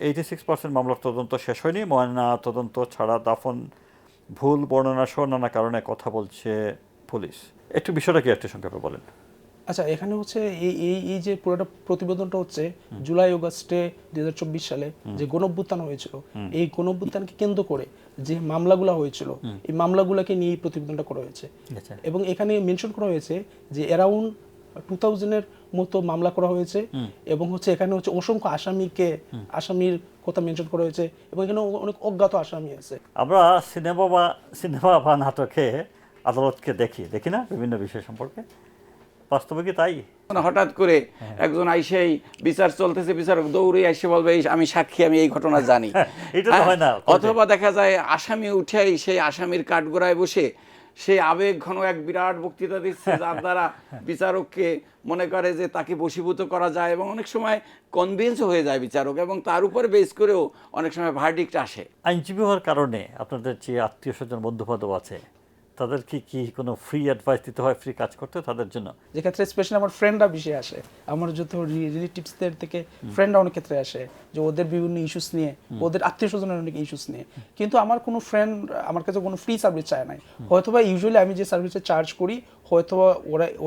86% মামলার তদন্ত শেষ হয়নি, ময়না তদন্ত ছাড়া দাফন, ভুল বর্ণনা সহ নানা কারণে কথা বলছে পুলিশ। একটু বিষয়টা কি একটু সংক্ষেপে বলেন। আচ্ছা, এখানে হচ্ছে এই যে পুরোটা প্রতিবেদনটা হচ্ছে জুলাই আগস্টে 2024 সালে যে গণঅভ্যুত্থান হয়েছিল, এই গণঅভ্যুত্থানকে কেন্দ্র করে যে মামলাগুলো হয়েছিল, এই মামলাগুলোকে নিয়ে প্রতিবেদনটা করা হয়েছে। এবং এখানে মেনশন করা হয়েছে যে অ্যারাউন্ড 2000-এর মতো মামলা করা হয়েছে, এবং হচ্ছে এখানে হচ্ছে অসংখ্য আসামির কথা মেনশন করা হয়েছে, এবং এখানে অনেক অজ্ঞাত আসামি আছে। আমরা সিনেমা বা নাটকে আদালতকে দেখি না বিভিন্ন বিষয় সম্পর্কে, বাস্তবে কি তাই? হঠাৎ করে একজন আইসেই বিচার চলতেছে, বিচারক দৌড়ে আইসে বলবে আমি সাক্ষী, আমি এই ঘটনা জানি। এটা তো হয় না। অথবা দেখা যায় আসামি উঠেই সেই আসামির কাঠগড়ায় বসে সেই আবেগ ঘন এক বিরাট বক্তৃতা দিচ্ছে, যার দ্বারা বিচারককে মনে করে যে তাকে বশীভূত করা যায়, এবং অনেক সময় কনভিন্স হয়ে যায় বিচারক, এবং তার উপরে বেস করেও অনেক সময় ভার্ডিক্ট আসে। আইনজীবী হওয়ার কারণে আপনাদের যে আত্মীয় স্বজন বন্ধুবান্ধব আছে, তাদেরকে কি কোনো ফ্রি অ্যাডভাইস দিতে হয় ফ্রি কাজ করতে তাদের জন্য? যে ক্ষেত্রে স্পেশালি আমার ফ্রেন্ডরা বেশি আসে, আমার যত রিলেটিভসদের থেকে ফ্রেন্ডরা অনেক ক্ষেত্রে আসে, যে ওদের বিভিন্ন ইস্যুস নিয়ে, ওদের আত্মীয় স্বজনের অনেক ইস্যুস নিয়ে। কিন্তু আমার কোনো ফ্রেন্ড আমার কাছে কোনো ফ্রি সার্ভিস চায় নাই। হয়তোবা ইউজুয়ালি আমি যে সার্ভিসে চার্জ করি, হয়তোবা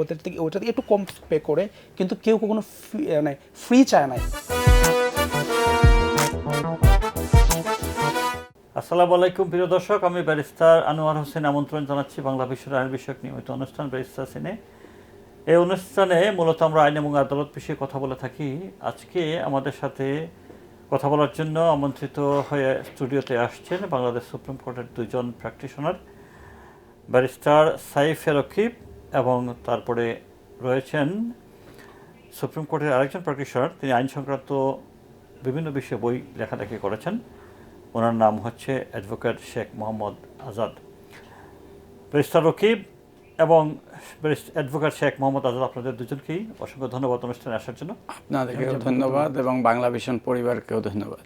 ওটা থেকে একটু কম পে করে, কিন্তু কেউ কোনো ফ্রি চায় নাই। আসসালামু আলাইকুম প্রিয় দর্শক, আমি ব্যারিস্টার আনোয়ার হোসেন আমন্ত্রণ জানাচ্ছি বাংলা বিশ্বের আইন বিষয়ক নিয়মিত অনুষ্ঠান ব্যারিস্টার সিনে। এই অনুষ্ঠানে মূলত আমরা আইন এবং আদালত বিষয়ে কথা বলে থাকি। আজকে আমাদের সাথে কথা বলার জন্য আমন্ত্রিত হয়ে স্টুডিওতে আসছেন বাংলাদেশ সুপ্রিম কোর্টের দুজন প্র্যাকটিশনার, ব্যারিস্টার সাইফ রকিব, এবং তারপরে রয়েছেন সুপ্রিম কোর্টের আরেকজন প্র্যাকটিশনার, তিনি আইন সংক্রান্ত বিভিন্ন বিষয়ে বই লেখালেখি করেছেন। ওনার নাম হচ্ছে অ্যাডভোকেট শেখ মোহাম্মদ আজাদ। ব্যারিস্টার রকিব এবং অ্যাডভোকেট শেখ মোহাম্মদ আজাদ, আপনাদের দুজনকেই অসংখ্য ধন্যবাদ অনুষ্ঠানে আসার জন্য। আপনাদেরকেও ধন্যবাদ এবং বাংলা ভিশন পরিবারকেও ধন্যবাদ।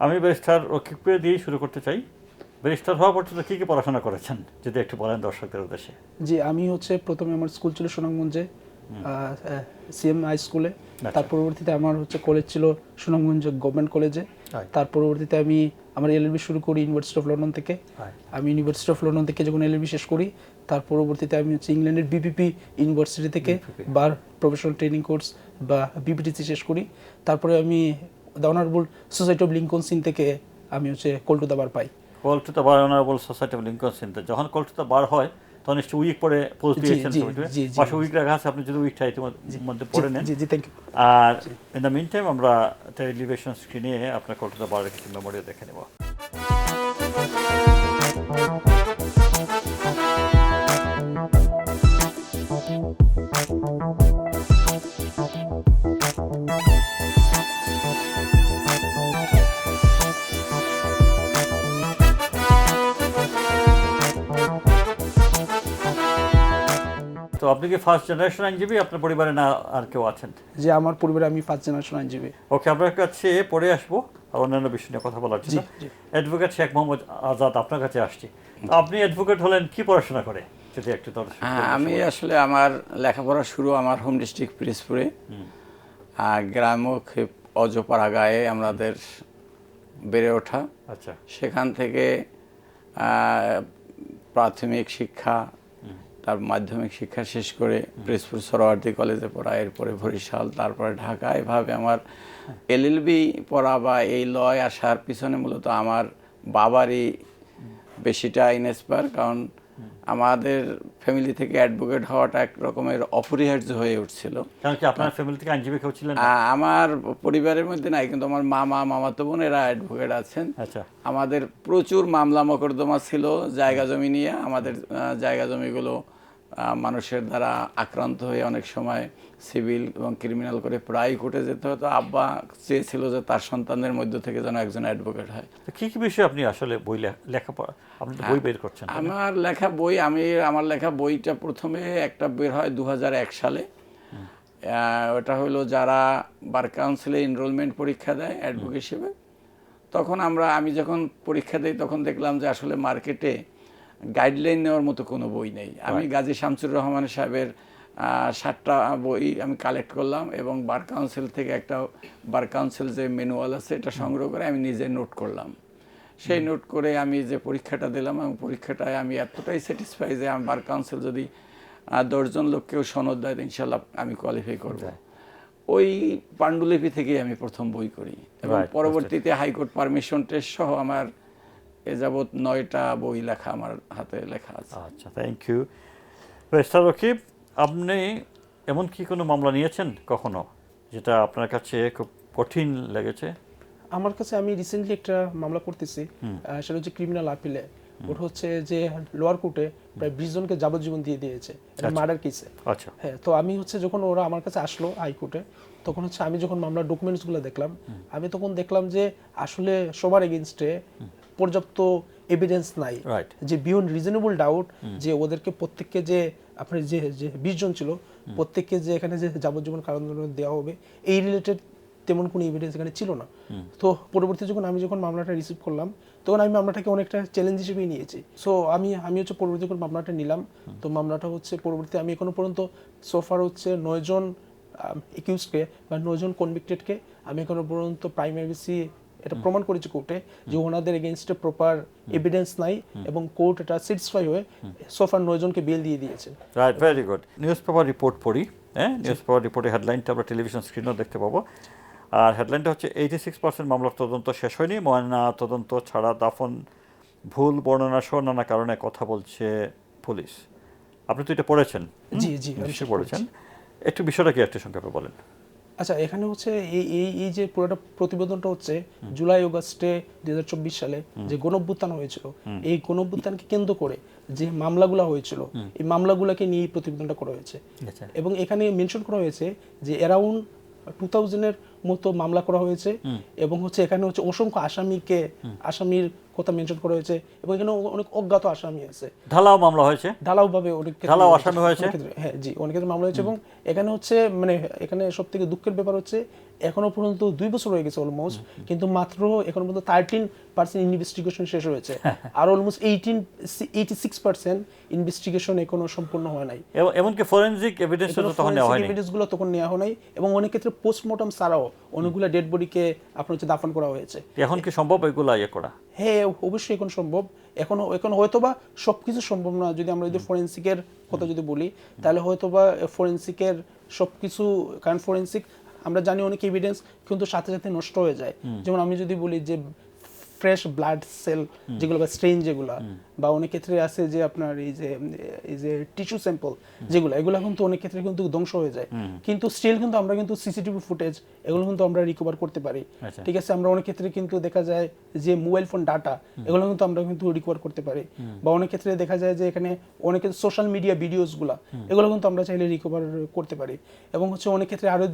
আমি ব্যারিস্টার রকিবকে দিয়েই শুরু করতে চাই। ব্যারিস্টার হওয়া পর্যন্ত কী কী পড়াশোনা করেছেন যদি একটু বলেন দর্শকদের উদ্দেশ্যে। জি, আমি হচ্ছে প্রথমে আমার স্কুল ছিল সুনামগঞ্জে, সিএম হাই স্কুলে। তার পরবর্তীতে আমার হচ্ছে কলেজ ছিল সুনামগঞ্জ গভর্নমেন্ট কলেজে। তার পরবর্তীতে আমি আমার এলএলবি শুরু করি ইউনিভার্সিটি অফ লন্ডন থেকে। আমি ইউনিভার্সিটি অফ লন্ডন থেকে যখন এলএলবি শেষ করি, তার পরবর্তীতে আমি হচ্ছে ইংল্যান্ডের বিপিপি ইউনিভার্সিটি থেকে বার প্রফেশনাল ট্রেনিং কোর্স বা বিপিটিসি শেষ করি। তারপরে আমি the honourable society of Lincoln's Inn থেকে আমি হচ্ছে কল টু দ্য বার পাই। Call to the bar honourable society of Lincoln's Inn, যখন কল টু দ্য বার হয় তখন নিশ্চয়ই উইক পরে পোস্ট দিয়েছেন, পাশে উইক রাখা আছে, আপনি যদি উইকটা মধ্যে পড়ে নেন। আর ইন দ্য মিন টাইম আমরা টেলিভিশন স্ক্রিনে আপনার কল টু দ্য বারের কিছু মেমোরিও দেখে নেব। তো আপনি কি ফার্স্ট জেনারেশন আইনজীবী, আপনার পরিবারে না আর কেউ আছেন? যে আমার পরিবারে আমি ফার্স্ট জেনারেশন আইনজীবী। ওকে, আপনার কাছে পড়ে আসবো আর অন্যান্য বিষয় নিয়ে কথা বলার জন্য। অ্যাডভোকেট শেখ মোহাম্মদ আজাদ, আপনার কাছে আসছি। আপনি অ্যাডভোকেট হলেন কি পড়াশোনা করে যদি একটু? আমি আসলে আমার লেখাপড়া শুরু আমার হোম ডিস্ট্রিক্ট পিরিজপুরে, গ্রাম্য অজপাড়াগাঁয়ে আমাদের বেড়ে ওঠা। আচ্ছা, সেখান থেকে প্রাথমিক শিক্ষা, তার মাধ্যমিক শিক্ষা শেষ করে পিরিজপুর সরোয়ার্দী কলেজে পড়া, এরপরে বরিশাল, তারপরে ঢাকা। এভাবে আমার এলএলবি পড়া বা এই লয় আসার পিছনে মূলত আমার বাবারই বেশিটা ইন্সপায়ার, কারণ আমাদের ফ্যামিলি থেকে অ্যাডভোকেট হওয়াটা এক রকমের অপরিহার্য হয়ে উঠছিল। কারণ কি আপনার ফ্যামিলি থেকে আইনজীবী কেউ ছিলেন? আমার পরিবারের মধ্যে নাই, কিন্তু আমার মামাতো বোন এরা অ্যাডভোকেট আছেন। আচ্ছা, আমাদের প্রচুর মামলা মোকদ্দমা ছিল জায়গা জমি নিয়ে। আমাদের জায়গা জমিগুলো মানুষের দ্বারা আক্রান্ত হয়ে অনেক সময় সিভিল এবং ক্রিমিনাল করে প্রায় কোর্টে যেতে হতো। আব্বা চেয়েছিল যে তার সন্তানদের মধ্য থেকে যেন একজন অ্যাডভোকেট হয়। কি কি বিষয়ে আপনি আসলে বই লেখাপড়া, আপনি তো বই বের করছেন? আমার লেখা বইটা প্রথমে একটা বের হয় 2001 সালে। ওটা হলো যারা বার কাউন্সিলে এনরোলমেন্ট পরীক্ষা দেয় অ্যাডভোকেট হিসেবে। তখন আমি যখন পরীক্ষা দিই তখন দেখলাম যে আসলে মার্কেটে গাইডলাইন নেওয়ার মতো কোনো বই নেই। আমি গাজী শামসুর রহমান সাহেবের 7টা বই আমি কালেক্ট করলাম এবং বার কাউন্সিল থেকে একটা বার কাউন্সিল যে ম্যানুয়াল আছে এটা সংগ্রহ করে আমি নিজে নোট করলাম। সেই নোট করে আমি যে পরীক্ষাটা দিলাম এবং পরীক্ষাটায় আমি এতটাই স্যাটিসফাই যে আমার বার কাউন্সিল যদি 10 জন লোককেও সনদ দেয় ইনশাল্লাহ আমি কোয়ালিফাই করব। ওই পাণ্ডুলিপি থেকেই আমি প্রথম বই করি এবং পরবর্তীতে হাইকোর্ট পারমিশন টেস্ট সহ আমার এ যাবৎ 9টা বই লেখা আমার হাতে লেখা আছে। আচ্ছা, থ্যাংক ইউ ব্যারিস্টার রকিব। আপনি এমন কি কোনো মামলা নিয়েছেন কখনো যেটা আপনার কাছে খুব কঠিন লেগেছে? আমার কাছে আমি রিসেন্টলি একটা মামলা করতেছি, সেটা হচ্ছে ক্রিমিনাল আপিলে। ওটা হচ্ছে যে লোয়ার কোর্টে প্রায় 20 জনকে যাবজ্জীবন দিয়ে দিয়েছে, এটা মার্ডার কেসে। আচ্ছা, হ্যাঁ, তো আমি হচ্ছে যখন ওরা আমার কাছে আসলো হাইকোর্টে, তখন হচ্ছে আমি যখন মামলার ডকুমেন্টসগুলো দেখলাম, আমি তখন দেখলাম যে আসলে সবার এগেনস্টে পর্যাপ্ত এভিডেন্স নাই, যে বিয়ন্ড রিজনেবল ডাউট যে ওদেরকে প্রত্যেককে যে আপনার যে 20 জন ছিল প্রত্যেককে যে এখানে যে যাবজ্জীবন কারাদণ্ড দেওয়া হবে এই রিলেটেড তেমন কোনো এভিডেন্স এখানে ছিল না। তো পরবর্তী যখন মামলাটা রিসিভ করলাম তখন আমি মামলাটাকে অনেকটা চ্যালেঞ্জ হিসেবেই নিয়েছি। সো আমি হচ্ছে পরবর্তী যখন মামলাটা নিলাম, তো মামলাটা হচ্ছে পরবর্তী আমি এখনো পর্যন্ত সোফার হচ্ছে 9 জন একিউজকে বা 9 জন কনভিক্টেডকে আমি এখনো পর্যন্ত প্রাইমারি এটা প্রমাণ করেছি কোর্টে যে ওনাদের এগেইনস্টে প্রপার এভিডেন্স নাই এবং কোর্ট এটা স্যাটিসফাই হয়ে সোফার 9 জনকে বেল দিয়ে দিয়েছে। Right, very good. News paper report পড়ি, হ্যাঁ, নিউজ পেপার রিপোর্টের হেডলাইনটা আমরা টেলিভিশন স্ক্রিনেও দেখতে পাবো। আর হেডলাইনটা হচ্ছে 86% মামলার তদন্ত শেষ হয়নি, ময়না তদন্ত ছাড়া দাফন ভুল বর্ণনা সহ নানা কারণে কথা বলছে পুলিশ। আপনি তো এটা পড়েছেন? জি জি, নিশ্চয়ই পড়েছেন। একটু বিষয়টা কি একটু সংক্ষেপে বলেন। আচ্ছা, এখানে হচ্ছে এই যে পুরোটা প্রতিবেদনটা হচ্ছে জুলাই আগস্টে 2024 সালে যে গণঅভ্যুত্থান হয়েছিল, এই গণঅভ্যুত্থানকে কেন্দ্র করে যে মামলাগুলো হয়েছিল এই মামলাগুলোকে নিয়ে এই প্রতিবেদনটা করা হয়েছে। এবং এখানে মেনশন করা হয়েছে যে অ্যারাউন্ড 2000-এর মতো মামলা করা হয়েছে এবং হচ্ছে এখানে হচ্ছে অসংখ্য আসামির কথা মেনশন করা হয়েছে এবং এখানে অনেক অজ্ঞাত আসামি আছে। ঢালাও মামলা হয়েছে, ঢালাও ভাবে অনেক ঢালাও আসামি হয়েছে। হ্যাঁ জি, অনেক ক্ষেত্রে মামলা হয়েছে এবং এখানে হচ্ছে মানে এখানে সবথেকে দুঃখের ব্যাপার হচ্ছে এখনো পর্যন্ত 2 বছর হয়ে গেছে অলমোস্ট, কিন্তু মাত্র এখনো পর্যন্ত 13% ইনভেস্টিগেশন শেষ হয়েছে আর অলমোস্ট 86% ইনভেস্টিগেশন এখনো সম্পূর্ণ হয় নাই। এমনকি ফরেনজিক এভিডেন্সও তখন নেওয়া হয়নি, এভিডেন্সগুলো তখন নেওয়া হয় নাই এবং অনেক ক্ষেত্রে পোস্টমর্টম ছাড়াও অনেকগুলো ডেড বডিকে আপনার হচ্ছে দাফন করা হয়েছে। এখন কি সম্ভব এগুলো ইয়ে করা? হ্যাঁ, অবশ্যই এখন সম্ভব। এখন হয়তোবা সবকিছু সম্ভব না। যদি আমরা যদি ফরেনসিকের কথা যদি বলি তাহলে হয়তোবা ফরেনসিকের সবকিছু, কারণ ফরেনসিক আমরা জানি অনেক এভিডেন্স কিন্তু সাথে সাথে নষ্ট হয়ে যায়। যেমন আমি যদি বলি যে ফ্রেশ ব্লাড সেল যেগুলো বা স্ট্রেন যেগুলো বা অনেক ক্ষেত্রে আছে যে আপনার এই যে টিস্যু স্যাম্পল যেগুলো, এগুলো কিন্তু অনেক ক্ষেত্রে কিন্তু ধ্বংস হয়ে যায়, কিন্তু স্টিল কিন্তু আমরা কিন্তু সিসিটিভি ফুটেজ এগুলো কিন্তু আমরা রিকভার করতে পারি। ঠিক আছে, আমরা অনেক ক্ষেত্রে কিন্তু দেখা যায় যে মোবাইল ফোন ডাটা এগুলো কিন্তু আমরা কিন্তু রিকভার করতে পারি, বা অনেক ক্ষেত্রে দেখা যায় যে এখানে অনেক সোশ্যাল মিডিয়া ভিডিওসগুলো এগুলো কিন্তু আমরা চাইলে রিকভার করতে পারি। এবং হচ্ছে অনেক ক্ষেত্রে আরো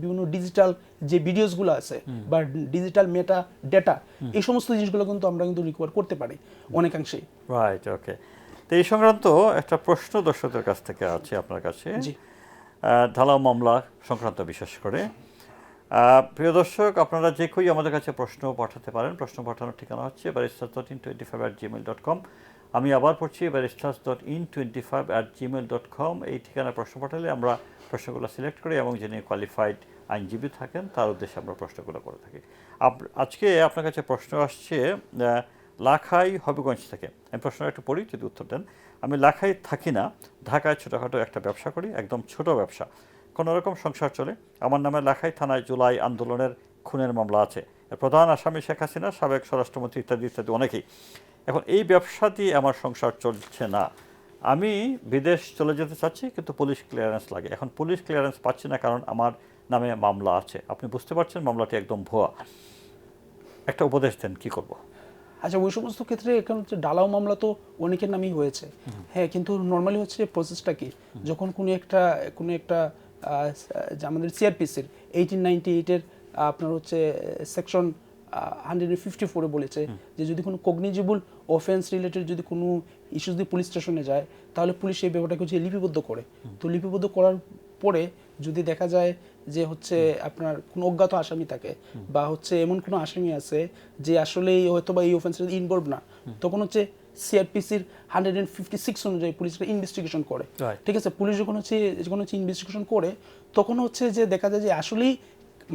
বিভিন্ন ডিজিটাল যে ভিডিওসগুলো আছে বা ডিজিটাল মেটা ডেটা, এই সমস্ত জিনিসগুলো কিন্তু আমরা কিন্তু রিকভার করতে পারি অনেকাংশেই। রাইট, ওকে। তো এই সংক্রান্ত একটা প্রশ্ন দর্শকদের কাছ থেকে আছে আপনার কাছে, ঢালাও মামলা সংক্রান্ত বিশেষ করে। প্রিয় দর্শক, আপনারা যে কেউই আমাদের কাছে প্রশ্ন পাঠাতে পারেন। প্রশ্ন পাঠানোর ঠিকানা হচ্ছে barristers.in25@gmail.com। আমি আবার পড়ছি, barristers.in25@gmail.com। এই ঠিকানায় প্রশ্ন পাঠালে আমরা প্রশ্নগুলো সিলেক্ট করি এবং যিনি কোয়ালিফাইড আইনজীবী থাকেন তার উদ্দেশ্যে আমরা প্রশ্নগুলো করে থাকি। আজকে আপনার কাছে প্রশ্ন আসছে লাখাই হবিগঞ্জ থেকে। আমি প্রশ্নটা একটু পড়ি, যদি উত্তর দেন। আমি লাখাই থাকি না, ঢাকায় ছোটোখাটো একটা ব্যবসা করি, একদম ছোট ব্যবসা, কোনোরকম সংসার চলে। আমার নামে লাখাই থানায় জুলাই আন্দোলনের খুনের মামলা আছে। প্রধান আসামি শেখ হাসিনা, সাবেক স্বরাষ্ট্রমন্ত্রী ইত্যাদি ইত্যাদি অনেকেই। এখন এই ব্যবসা দিয়ে আমার সংসার চলছে না, আমি বিদেশ চলে যেতে চাচ্ছি কিন্তু পুলিশ ক্লিয়ারেন্স লাগে। এখন পুলিশ ক্লিয়ারেন্স পাচ্ছি না কারণ আমার নামে মামলা আছে। আপনি বুঝতে পারছেন মামলাটি একদম ভুয়া। একটা উপদেশ দেন, কি করব? আচ্ছা, ওই সমস্ত ক্ষেত্রে এখন হচ্ছে ঢালাও মামলা তো অনেকের নামেই হয়েছে, হ্যাঁ, কিন্তু নর্মালি হচ্ছে প্রসেসটা কি, যখন কোনো একটা আমাদের সিআরপিসির 1898-এর আপনার হচ্ছে সেকশন 154-এ বলেছে যে যদি কোনো কগনিজেবল অফেন্স রিলেটেড যদি কোনো ইস্যু যদি পুলিশ স্টেশনে যায় তাহলে পুলিশ এই ব্যাপারটাকে হচ্ছে লিপিবদ্ধ করে। তো লিপিবদ্ধ করার পরে যদি দেখা যায় যে হচ্ছে আপনার কোনো অজ্ঞাত আসামি থাকে বা হচ্ছে এমন কোনো আসামি আছে যে আসলে হয়তো বা এই অফেন্সের ইনভলভ না, তখন হচ্ছে সিআরপিসির 156 অনুযায়ী পুলিশ ইনভেস্টিগেশন করে। ঠিক আছে, পুলিশ যখন হচ্ছে ইনভেস্টিগেশন করে তখন হচ্ছে যে দেখা যায় যে আসলেই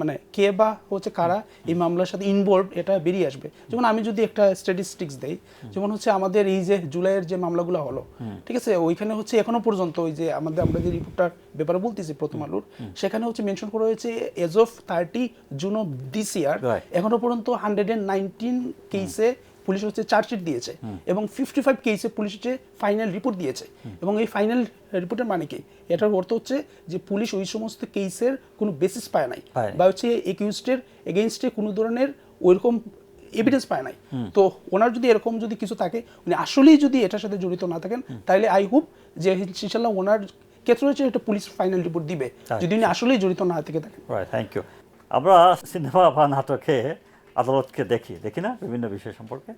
মানে কে বা হচ্ছে কারা এই মামলার সাথে ইনভলভ এটা বেরিয়ে আসবে। যেমন আমি যদি একটা স্ট্যাটিস্টিক্স দেই, যেমন হচ্ছে আমাদের এই যে জুলাইয়ের যে মামলাগুলো হলো, ঠিক আছে, ওইখানে হচ্ছে এখনো পর্যন্ত ওই যে আমরা যে রিপোর্টটার ব্যাপারে বলতেছি প্রথম আলোর, সেখানে হচ্ছে মেনশন করা হয়েছে as of 30 June of this year এখনো পর্যন্ত 119 কেসে পুলিশ হচ্ছে চার্জশিট দিয়েছে এবং 55 কেসে পুলিশ হচ্ছে ফাইনাল রিপোর্ট দিয়েছে। এবং এই ফাইনাল রিপোর্টের মানে কি, এটার অর্থ হচ্ছে যে পুলিশ ওই সমস্ত কেসের কোনো বেসিস পায় নাই বা হচ্ছে একিউজডের এগেইনস্টে কোনো ধরনের ওইরকম এভিডেন্স পায় নাই। তো ওনার যদি এরকম যদি কিছু থাকে, উনি আসলেই যদি এটার সাথে জড়িত না থাকেন, তাহলে আই হোপ যে ইনশাআল্লাহ ওনার ক্ষেত্রে হচ্ছে একটা পুলিশ ফাইনাল রিপোর্ট দিবে যদি উনি আসলেই জড়িত না থেকে থাকেন। Thank you. আমরা সিনেমা বা নাটকে আদালতকে দেখি না বিভিন্ন বিষয় সম্পর্কে,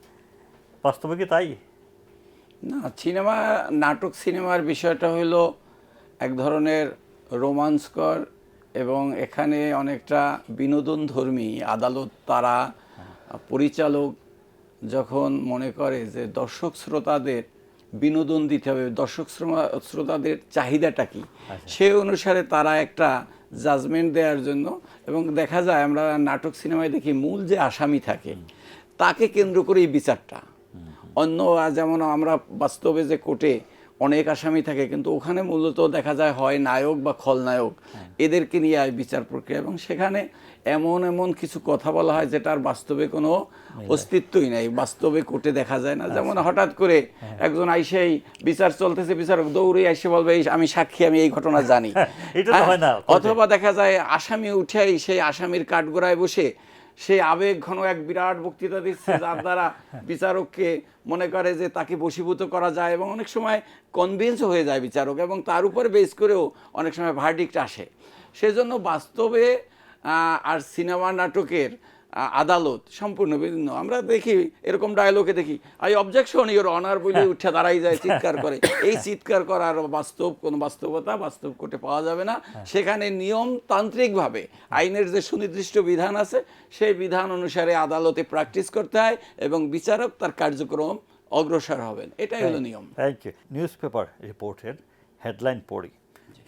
বাস্তবে কি তাই? না, নাটক সিনেমার বিষয়টা হলো এক ধরনের রোমাঞ্চকর এবং এখানে অনেকটা বিনোদন ধর্মী। আদালত তারা পরিচালক যখন মনে করে যে দর্শক শ্রোতাদের বিনোদন দিতে হবে, দর্শক শ্রোতাদের চাহিদাটা কি, সে অনুসারে তারা একটা জাজমেন্ট দেওয়ার জন্য, এবং দেখা যায় আমরা নাটক সিনেমায় দেখি মূল যে আসামি থাকে তাকে কেন্দ্র করে এই বিচারটা। অন্য যেমন আমরা বাস্তবে যে কোর্টে অনেক আসামি থাকে, কিন্তু ওখানে মূলত দেখা যায় হয় নায়ক বা খলনায়ক, এদেরকে নিয়ে বিচার প্রক্রিয়া, এবং সেখানে এমন কিছু কথা বলা হয় যেটার বাস্তবে কোনো অস্তিত্বই নাই, বাস্তবে কোর্টে দেখা যায় না। যেমন হঠাৎ করে একজন আইসেই বিচার চলতেছে, বিচারক দৌড়ে আইসে বলবে আমি সাক্ষী, আমি এই ঘটনা জানি। অথবা দেখা যায় আসামি উঠেই সেই আসামির কাঠগড়ায় বসে সে আবেগ ঘন এক বিরাট বক্তৃতা দিচ্ছে, যার দ্বারা বিচারককে মনে করে যে তাকে বশীভূত করা যায়, এবং অনেক সময় কনভিন্স হয়ে যায় বিচারক, এবং তার উপর বেস করেও অনেক সময় ভার্ডিক্ট আসে। সেজন্য বাস্তবে আর সিনেমা নাটকের আদালত সম্পূর্ণ বিভিন্ন। আমরা দেখি এরকম ডায়লগে দেখি আই অবজেকশন ইওর অনার বলে উঠে দাঁড়াই যায়, চিৎকার করে। এই চিৎকার করার কোনো বাস্তবতা বাস্তব কোর্টে পাওয়া যাবে না। সেখানে নিয়মতান্ত্রিকভাবে আইনের যে সুনির্দিষ্ট বিধান আছে সেই বিধান অনুসারে আদালতে প্র্যাকটিস করতে হয় এবং বিচারক তার কার্যক্রম অগ্রসর হবেন, এটাই হলো নিয়ম। Thank you. নিউজ পেপার রিপোর্টের হেডলাইন পড়ি,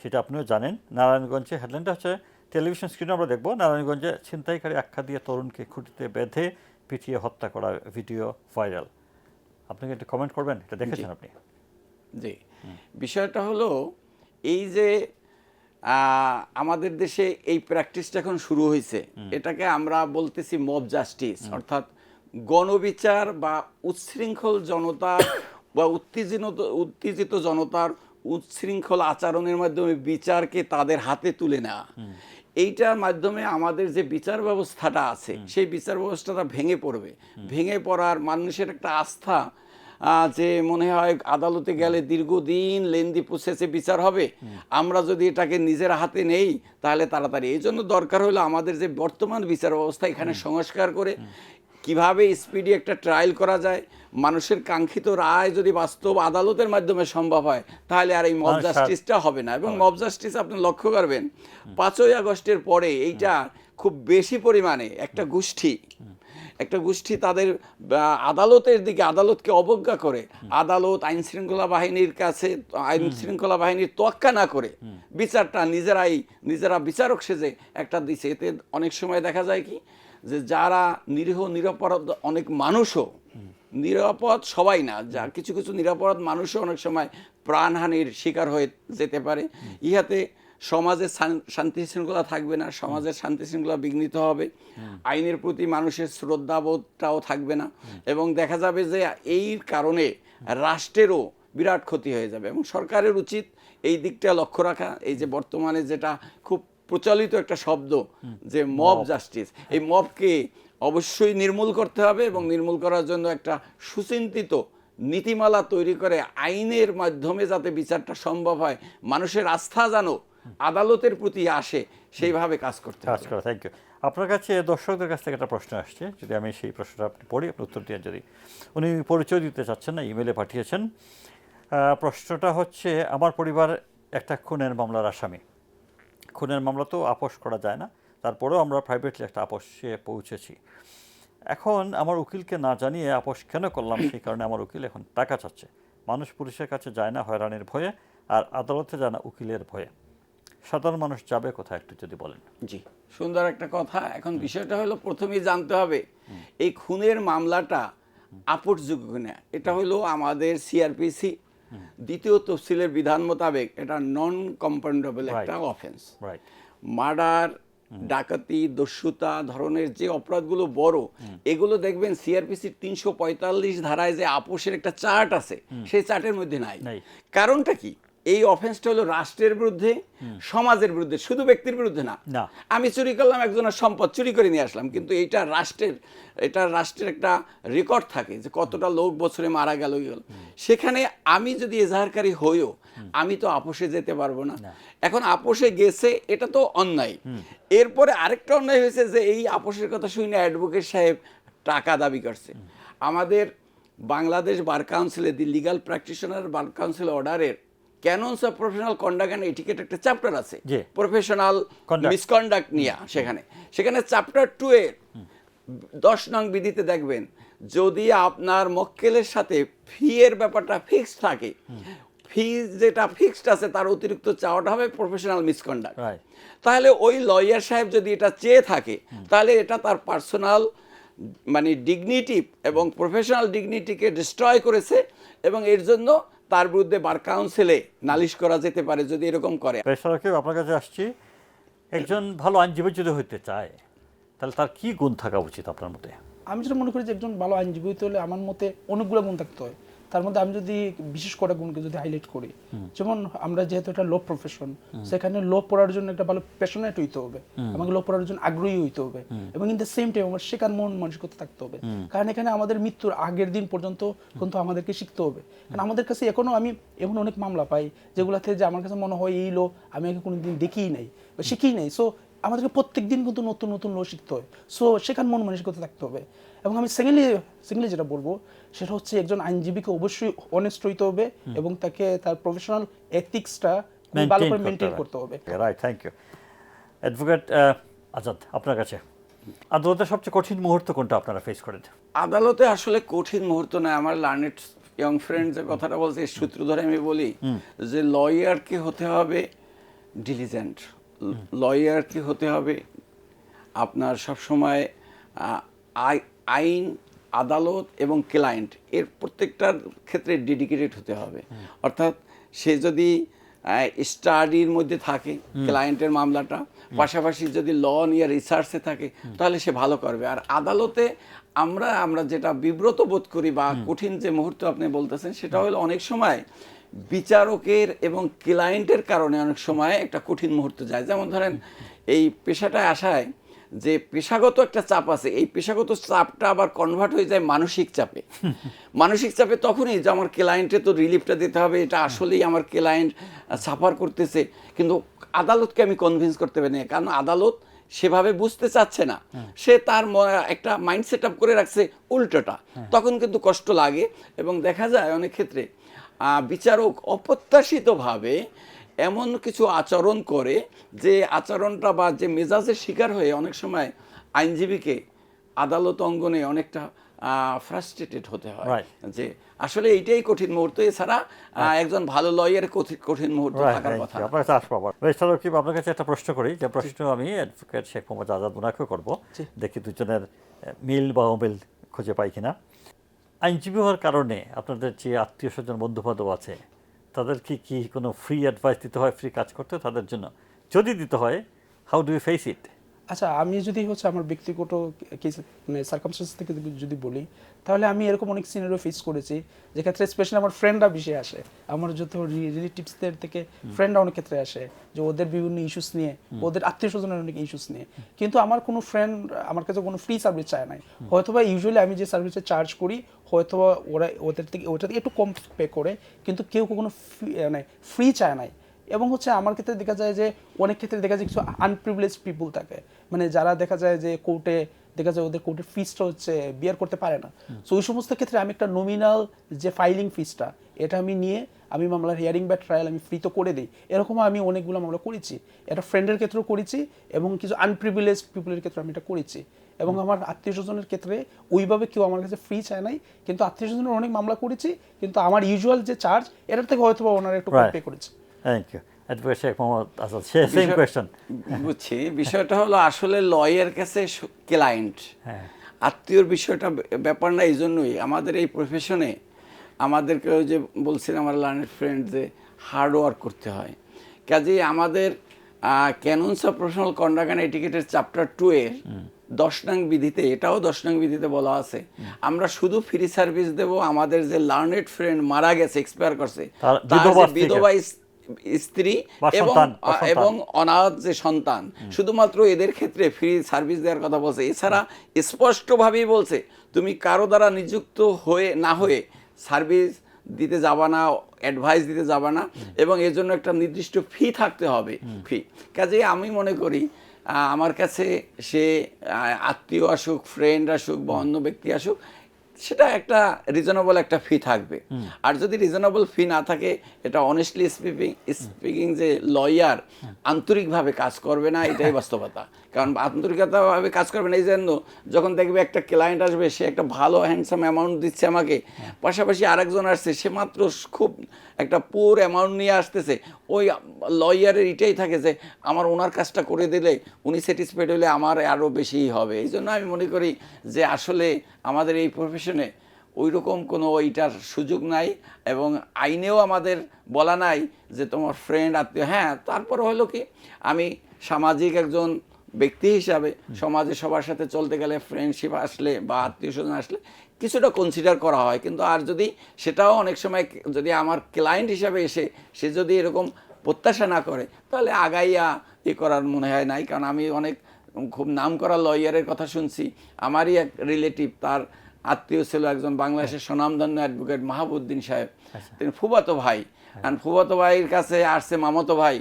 সেটা আপনিও জানেন। নারায়ণগঞ্জে হেডলাইনটা হচ্ছে, টেলিভিশন স্ক্রিনে আমরা দেখব, নারায়ণগঞ্জে ছিনতাইকারী আখ্যা দিয়ে তরুণকে খুঁটিতে বেঁধে পিটিয়ে হত্যা করা ভিডিও ভাইরাল। আপনি কি একটু কমেন্ট করবেন, এটা দেখেছেন আপনি? জি, বিষয়টা হলো এই যে আমাদের দেশে এই প্র্যাকটিসটা এখন শুরু হয়েছে, এটাকে আমরা বলতেছি মব জাস্টিস, অর্থাৎ গণবিচার বা উচ্ছৃঙ্খল জনতা বা উত্তেজিত জনতার উচ্ছৃঙ্খল আচরণের মাধ্যমে বিচারকে তাদের হাতে তুলে নেওয়া। এইটার মাধ্যমে আমাদের যে বিচার ব্যবস্থাটা আছে সেই বিচার ব্যবস্থাটা ভেঙে পড়বে। ভেঙে পড়ার মানুষের একটা আস্থা যে মনে হয় আদালতে গেলে দীর্ঘদিন লেন্দি প্রসেসে বিচার হবে, আমরা যদি এটাকে নিজের হাতে নেই তাহলে তাড়াতাড়ি। এই জন্য দরকার হলো আমাদের যে বর্তমান বিচার ব্যবস্থা এখানে সংস্কার করে কিভাবে স্পিডি একটা ট্রায়াল করা যায়, মানুষের কাঙ্ক্ষিত রায় যদি বাস্তব আদালতের মাধ্যমে সম্ভব হয় তাহলে আর এই মব জাস্টিসটা হবে না। এবং মব জাস্টিস আপনি লক্ষ্য করবেন 5ই আগস্টের পরে এইটা খুব বেশি পরিমাণে একটা গোষ্ঠী তাদের আদালতের দিকে, আদালতকে অবজ্ঞা করে, আদালত আইন শৃঙ্খলা বাহিনীর তোয়াক্কা না করে বিচারটা নিজেরা বিচারক সেজে একটা দিছে। এতে অনেক সময় দেখা যায় কি যে যারা নিরপরাধ অনেক মানুষও, নিরাপদ সবাই না, যা কিছু নিরাপরাধ মানুষও অনেক সময় প্রাণহানির শিকার হয়ে যেতে পারে। ইহাতে সমাজের শান্তি শৃঙ্খলা থাকবে না, সমাজের শান্তি শৃঙ্খলা বিঘ্নিত হবে, আইনের প্রতি মানুষের শ্রদ্ধাবোধটাও থাকবে না, এবং দেখা যাবে যে এই কারণে রাষ্ট্রেরও বিরাট ক্ষতি হয়ে যাবে। এবং সরকারের উচিত এই দিকটা লক্ষ্য রাখা। এই যে বর্তমানে যেটা খুব প্রচলিত একটা শব্দ যে মব জাস্টিস, এই মবকে অবশ্যই নির্মূল করতে হবে, এবং নির্মূল করার জন্য একটা সুচিন্তিত নীতিমালা তৈরি করে আইনের মাধ্যমে যাতে বিচারটা সম্ভব হয়, মানুষের আস্থা যেন আদালতের প্রতি আসে, সেইভাবে কাজ করতে হবে। Thank you. আপনার কাছে দর্শকদের কাছ থেকে একটা প্রশ্ন আসছে, যদি আমি সেই প্রশ্নটা আপনি পড়ি, আপনি উত্তর দিয়ে। যদি উনি পরিচয় দিতে চাচ্ছেন না, ইমেলে পাঠিয়েছেন। প্রশ্নটা হচ্ছে, আমার পরিবার একটা খুনের মামলার আসামি। খুনের মামলা তো আপোষ করা যায় না, তারপরেও আমরা প্রাইভেটলি একটা আপোষে পৌঁছেছি। এখন আমার উকিলকে না জানিয়ে আপোষ কেন করলাম, সেই কারণে আমার উকিল এখন টাকা চাচ্ছে। মানুষ পুলিশের কাছে যায় না হয়রানির ভয়ে, আর আদালতে যায় না উকিলের ভয়ে। সাধারণ মানুষ যাবে কোথায় একটু যদি বলেন। জি, সুন্দর একটা কথা। এখন বিষয়টা হলো প্রথমেই জানতে হবে এই খুনের মামলাটা আপোষযোগ্য কিনা। এটা হলো আমাদের সিআরপিসি দ্বিতীয় তফসিলের বিধান মোতাবেক এটা নন কম্পাউন্ডেবল একটা অফেন্স। রাইট। মার্ডার, ডাকাতি, দস্যুতা ধরনের যে অপরাধগুলো বড়, এগুলো দেখবেন সিআরপিসির 345 ধারায় যে আপোষের একটা চার্ট আছে, সেই চার্টের মধ্যে নাই। কারণটা কি? এই অফেন্সটা হলো রাষ্ট্রের বিরুদ্ধে, সমাজের বিরুদ্ধে, শুধু ব্যক্তির বিরুদ্ধে না। আমি চুরি করলাম, একজনের সম্পদ চুরি করে নিয়ে আসলাম, কিন্তু এটা রাষ্ট্রের একটা রেকর্ড থাকে যে কতটা লোক বছরে মারা গেল। সেখানে আমি যদি এজাহারকারী হইও, আমি তো আপোষে যেতে পারবো না। এখন আপোষে গেছে, এটা তো অন্যায়। এরপরে আরেকটা অন্যায় হয়েছে যে এই আপোষের কথা শুনে অ্যাডভোকেট সাহেব টাকা দাবি করছে। আমাদের বাংলাদেশ বার কাউন্সিলে, the legal practitioner bar council অর্ডারের canons of professional conduct and etiquette একটা চ্যাপ্টার আছে প্রফেশনাল মিসকন্ডাক্ট নিয়ে। সেখানে চ্যাপ্টার 2 এর 10 নং বিধিতে দেখবেন, যদি আপনার মক্কেলের সাথে ফি এর ব্যাপারটা ফিক্সড থাকে, ফি যেটা ফিক্সড আছে তার অতিরিক্ত চাওয়াটা হবে প্রফেশনাল মিসকন্ডাক্ট। তাহলে ওই লয়ার সাহেব যদি এটা চেয়ে থাকে, তাহলে এটা তার পার্সোনাল মানে ডিগনিটি এবং প্রফেশনাল ডিগনিটিকে ডিস্ট্রয় করেছে, এবং এর জন্য তার বিরুদ্ধে বার কাউন্সিলে নালিশ করা যেতে পারে যদি এরকম করে। আপনার কাছে আসছি, একজন ভালো আইনজীবী যদি হইতে চায় তাহলে তার কি গুণ থাকা উচিত আপনার মতে? আমি যেটা মনে করি যে একজন ভালো আইনজীবী হতে হলে আমার মতে অনেকগুলো গুণ থাকতে হয়। তার মধ্যে আমি যদি বিশেষ করে গুণকে যদি হাইলাইট করি, যেমন আমরা যেহেতু একটা ল প্রফেশন, সেখানে ল পড়ার জন্য একটা ভালো প্যাশনেট হইতে হবে, আমাকে ল পড়ার জন্য আগ্রহী হইতে হবে, এবং ইন দ্য সেম টাইম আমার শেখার মন মানসিকতা থাকতে হবে। কারণ এখানে আমাদের মৃত্যুর আগের দিন পর্যন্ত কিন্তু আমাদেরকে শিখতে হবে। কারণ আমাদের কাছে এখনো আমি এমন অনেক মামলা পাই যেগুলোতে যে আমার কাছে মনে হয় এই ল আমি আগে কোনোদিন দেখিই নাই বা শিখি নাই। সো আমাদেরকে প্রত্যেক দিন কিন্তু নতুন নতুন ল শিখতে হয়। সো শেখার মন মানসিকতা থাকতে হবে। এবং আমি সেকেন্ডলি যেটা বলবো সেটা হচ্ছে একজন আইনজীবীকে অবশ্যই অনেস্ট হইতে হবে, এবং তাকে তার প্রফেশনাল এথিক্সটা ভালো করে মেনটেন করতে হবে। Right, thank you. Advocate Azad, আপনার কাছে আদালতের সবচেয়ে কঠিন মুহূর্ত কোনটা আপনারা ফেস করেন? আদালতে আসলে কঠিন মুহূর্ত নয়। আমার লার্নেড ইয়ং ফ্রেন্ড যে কথাটা বলছে, সূত্র ধরে আমি বলি যে লয়ারকে হতে হবে ডিলিজেন্ট, লয়ারকে হতে হবে আপনার সবসময় আইন, আদালত এবং ক্লায়েন্ট এর প্রত্যেকটার ক্ষেত্রে ডেডিকেটেড হতে হবে। অর্থাৎ সে যদি স্টাডির মধ্যে থাকে ক্লায়েন্টের মামলাটা, পাশাপাশি যদি ল নিয়ে রিসার্চে থাকে, তাহলে সে ভালো করবে। আর আদালতে আমরা যেটা বিব্রত বোধ করি বা কঠিন যে মুহূর্ত আপনি বলতেছেন, সেটা হলো অনেক সময় বিচারকের এবং ক্লায়েন্টের কারণে অনেক সময় একটা কঠিন মুহূর্ত যায়। যেমন ধরেন এই পেশাটায় আসায় যে পেশাগত একটা চাপ আছে, এই পেশাগত চাপটা আবার কনভার্ট হয়ে যায় মানসিক চাপে। মানসিক চাপে তখনই যে আমার ক্লায়েন্টে তো রিলিফটা দিতে হবে, এটা আসলেই আমার ক্লায়েন্ট সাফার করতেছে, কিন্তু আদালতকে আমি কনভিন্স করতে পারি না, কারণ আদালত সেভাবে বুঝতে চাচ্ছে না, সে তার একটা মাইন্ড সেট আপ করে রাখছে উল্টোটা। তখন কিন্তু কষ্ট লাগে, এবং দেখা যায় অনেক ক্ষেত্রে বিচারক অপ্রত্যাশিতভাবে এমন কিছু আচরণ করে যে আচরণটা বা যে মেজাজের শিকার হয়ে অনেক সময় আইনজীবীকে আদালত অঙ্গনে অনেকটা ফ্রাস্ট্রেটেড হতে হয়, যে আসলে এইটাই কঠিন মুহূর্ত। এছাড়া একজন ভালো লয়ার কঠিন মুহূর্ত থাকার কথা। আপনার কাছে একটা প্রশ্ন করি, যে প্রশ্ন আমি অ্যাডভোকেট শেখ মোহাম্মদ আজাদ মুনাকে করব, দেখি দুজনের মিল বা অমিল খুঁজে পাই কিনা। আইনজীবী হওয়ার কারণে আপনাদের যে আত্মীয় স্বজন বন্ধু বান্ধব আছে, তাদেরকে কি কোনো ফ্রি অ্যাডভাইস দিতে হয় ফ্রি কাজ করতে তাদের জন্য? যদি দিতে হয়, how do you face it? আচ্ছা, আমি যদি হচ্ছে আমার ব্যক্তিগত মানে সার্কামস্টেন্স থেকে যদি বলি, তাহলে আমি এরকম অনেক সিনারিও ফেস করেছি যেক্ষেত্রে স্পেশালি আমার ফ্রেন্ডরা বেশি আসে, আমার যত রিলেটিভসদের থেকে ফ্রেন্ডরা অনেক ক্ষেত্রে আসে, যে ওদের বিভিন্ন ইস্যুস নিয়ে, ওদের আত্মীয় স্বজনের অনেক ইস্যুস নিয়ে। কিন্তু আমার কোনো ফ্রেন্ড আমার কাছে কোনো ফ্রি সার্ভিস চায় নাই। হয়তোবা ইউজুয়ালি আমি যে সার্ভিসে চার্জ করি, হয়তোবা ওদের থেকে ওটা থেকে একটু কম পে করে, কিন্তু কেউ কোনো মানে ফ্রি চায় নাই। এবং হচ্ছে আমার ক্ষেত্রে দেখা যায় যে অনেক ক্ষেত্রে দেখা যায় কিছু আনপ্রিভিলেজ পিপুল থাকে, মানে যারা দেখা যায় যে কোর্টে দেখা যায় ওদের কোর্টের ফিসটা হচ্ছে বিয়ার করতে পারে না। সো ওই সমস্ত ক্ষেত্রে আমি একটা নমিনাল যে ফাইলিং ফিসটা, এটা আমি নিয়ে আমি মামলার হিয়ারিং বা ট্রায়াল আমি ফ্রি তো করে দিই। এরকম আমি অনেকগুলো মামলা করেছি, এটা ফ্রেন্ডের ক্ষেত্রেও করেছি এবং কিছু আনপ্রিভিলেজ পিপুলের ক্ষেত্রে আমি এটা করেছি। এবং আমার আত্মীয় স্বজনের ক্ষেত্রে ওইভাবে কেউ আমার কাছে ফ্রি চায় নাই, কিন্তু আত্মীয় স্বজনের অনেক মামলা করেছি, কিন্তু আমার ইউজুয়াল যে চার্জ এটার থেকে হয়তো বা ওনারা একটু কম Right. পে করেছে। Thank you advocate Sheikh Mohammad Azad, same question. বুঝছি, বিষয়টা হলো আসলে লয়ের কাছে ক্লায়েন্ট হ্যাঁ আত্মীয়র বিষয়টা ব্যাপার না। এই জন্যই আমাদের এই প্রফেশনে আমাদেরকে ওই যে বলছিলাম আমার লার্নেড ফ্রেন্ড যে হার্ড ওয়ার্ক করতে হয়। কাজেই আমাদের canons of professional conduct and এটিকেটের চ্যাপ্টার 2 এর 10 নং বিধিতে, এটাও 10 নং বিধিতে বলা আছে আমরা শুধু ফ্রি সার্ভিস দেব আমাদের যে লার্নেড ফ্রেন্ড মারা গেছে, এক্সপায়ার করছে, তার তার বিধবা যে বিধবা স্ত্রী বা এবং সন্তান, বা সন্তান। এবং অনাথ যে সন্তান, শুধুমাত্র এদের ক্ষেত্রে ফ্রি সার্ভিস দেওয়ার কথা বলছে। এছাড়া স্পষ্টভাবেই বলছে তুমি কারো দ্বারা নিযুক্ত হয়ে না হয়ে সার্ভিস দিতে যাবা না, অ্যাডভাইস দিতে যাবা না, এবং এর জন্য একটা নির্দিষ্ট ফি থাকতে হবে, ফি। কাজেই আমি মনে করি আমার কাছে সে আত্মীয় আসুক, ফ্রেন্ড আসুক বা অন্য ব্যক্তি আসুক, সেটা একটা রিজনেবল একটা ফি থাকবে। আর যদি রিজনেবল ফি না থাকে, এটা অনেস্টলি স্পিকিং যে লয়ার আন্তরিকভাবে কাজ করবে না, এটাই বাস্তবতা। কারণ আন্তরিকতাভাবে কাজ করবে না এই জন্য, যখন দেখবে একটা ক্লায়েন্ট আসবে, সে একটা ভালো হ্যান্ডসাম অ্যামাউন্ট দিচ্ছে আমাকে, পাশাপাশি আরেকজন আসছে, সে মাত্র খুব একটা পুর অ্যামাউন্ট নিয়ে আসতেছে, ওই লয়ারের এটাই থাকে যে আমার ওনার কাজটা করে দিলে উনি স্যাটিসফাইড হলে আমার আরও বেশিই হবে। এই জন্য আমি মনে করি যে আসলে আমাদের এই প্রফেশনে ওই রকম কোনো ওইটার সুযোগ নাই, এবং আইনেও আমাদের বলা নাই যে তোমার ফ্রেন্ড আত্মীয়। হ্যাঁ, তারপর হলো কি, আমি সামাজিক একজন ব্যক্তি হিসাবে সমাজে সবার সাথে চলতে গেলে ফ্রেন্ডশিপ আসলে বা আত্মীয় স্বজন আসলে কিছুটা কনসিডার করা হয়। কিন্তু আর যদি সেটাও অনেক সময় যদি আমার ক্লায়েন্ট হিসাবে এসে সে যদি এরকম প্রত্যাশা না করে, তাহলে আগাইয়া করার মনে হয় নাই। কারণ আমি অনেক খুব নাম করা লয়ারের কথা শুনছি, আমারই এক রিলেটিভ, তার আত্মীয় ছিল একজন বাংলাদেশের স্বনামধন্য অ্যাডভোকেট মাহবুদ্দিন সাহেব, তিনি ফুফাতো ভাই, আর ফুফাতো ভাইয়ের কাছে আসছে মামাতো ভাই,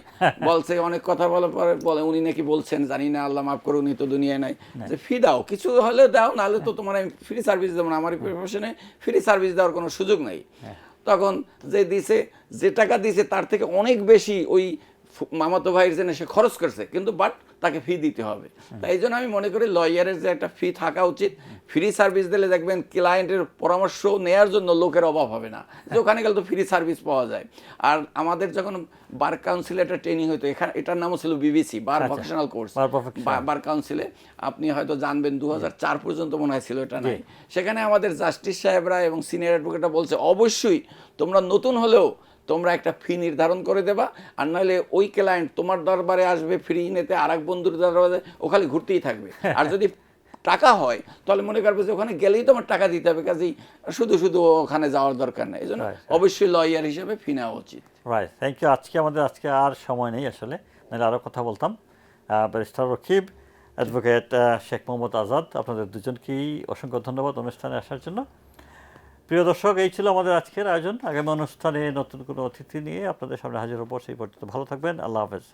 বলছে অনেক কথা বলার পরে বলে উনি নাকি বলছেন, জানি না, আল্লাহ মাফ করো, উনি তো দুনিয়ায় নাই, যে ফি দাও, কিছু হলে দাও, নাহলে তো তোমার আমি ফ্রি সার্ভিস দেবো না, আমার এই প্রফেশনে ফ্রি সার্ভিস দেওয়ার কোনো সুযোগ নেই। তখন যে দিছে, যে টাকা দিছে তার থেকে অনেক বেশি ওই মামাতো ভাইয়ের জন্য সে খরচ করছে, কিন্তু বাট তাকে ফি দিতে হবে। তাই এই জন্য আমি মনে করি লয়ারের যে একটা ফি থাকা উচিত। ফ্রি সার্ভিস দিলে দেখবেন ক্লায়েন্টের পরামর্শ নেওয়ার জন্য লোকের অভাব হবে না, যে ওখানে গেলে তো ফ্রি সার্ভিস পাওয়া যায়। আর আমাদের যখন বার কাউন্সিলে একটা ট্রেনিং হতো, এখানে এটার নামও ছিল বিবিসি, বার ভোকেশনাল কোর্স, বার কাউন্সিলে, আপনি হয়তো জানবেন 2004 পর্যন্ত মনে হয় ছিল, এটা নাই। সেখানে আমাদের জাস্টিস সাহেবরা এবং সিনিয়র অ্যাডভোকেটরা বলছে অবশ্যই তোমরা নতুন হলেও তোমরা একটা ফি নির্ধারণ করে দেবা, আর নাহলে ওই ক্লায়েন্ট তোমার দরবারে আসবে ফ্রি নিতে, আর এক বন্ধুর দরবারে ও খালি ঘুরতেই থাকবে। আর যদি টাকা হয় তাহলে মনে করবে যে ওখানে গেলেই তোমার টাকা দিতে হবে, কাজেই শুধু শুধু ওখানে যাওয়ার দরকার নেই। এই জন্য অবশ্যই লয়ার হিসেবে ফি নেওয়া উচিত। Right, thank you. আজকে আর সময় নেই আসলে, নাহলে আরও কথা বলতাম। ব্যারিস্টার রকিব, অ্যাডভোকেট শেখ মোহাম্মদ আজাদ, আপনাদের দুজনকেই অসংখ্য ধন্যবাদ অনুষ্ঠানে আসার জন্য। প্রিয় দর্শক, এই ছিল আমাদের আজকের আয়োজন। আগামী অনুষ্ঠানে নতুন কোনো অতিথি নিয়ে আপনাদের সামনে হাজির হব। সেই পর্যন্ত ভালো থাকবেন। আল্লাহ হাফেজ।